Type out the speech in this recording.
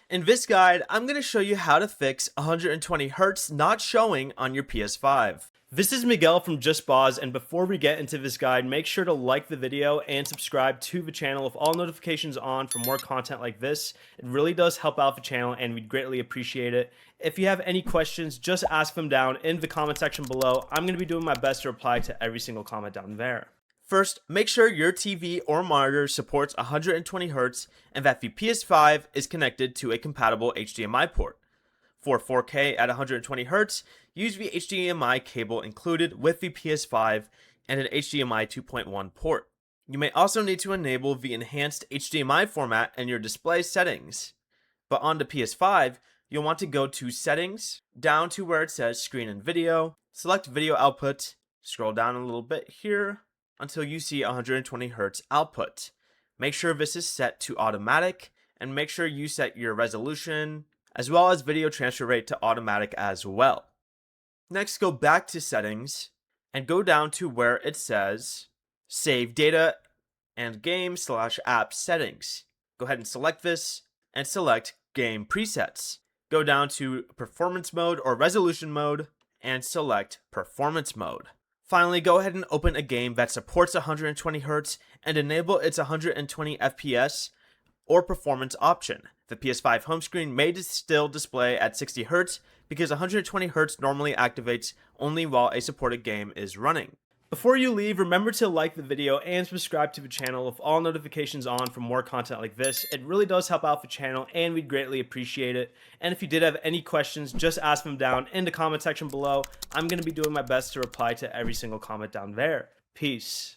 In this guide, I'm going to show you how to fix 120Hz not showing on your PS5. This is Miguel from Just Pause, and before we get into this guide, make sure to like the video and subscribe to the channel with all notifications on for more content like this. It really does help out the channel and we'd greatly appreciate it. If you have any questions, just ask them down in the comment section below. I'm going to be doing my best to reply to every single comment down there. First, make sure your TV or monitor supports 120Hz and that the PS5 is connected to a compatible HDMI port. For 4K at 120Hz, use the HDMI cable included with the PS5 and an HDMI 2.1 port. You may also need to enable the enhanced HDMI format in your display settings. But on the PS5, you'll want to go to Settings, down to where it says Screen and Video, select Video Output, scroll down a little bit here, until you see 120Hz output. Make sure this is set to automatic and make sure you set your resolution as well as video transfer rate to automatic as well. Next, go back to settings and go down to where it says save data and game/app settings. Go ahead and select this and select game presets. Go down to performance mode or resolution mode and select performance mode. Finally, go ahead and open a game that supports 120Hz and enable its 120 FPS or performance option. The PS5 home screen may still display at 60Hz because 120Hz normally activates only while a supported game is running. Before you leave, remember to like the video and subscribe to the channel with all notifications on for more content like this. It really does help out the channel and we'd greatly appreciate it. And if you did have any questions, just ask them down in the comment section below. I'm going to be doing my best to reply to every single comment down there. Peace.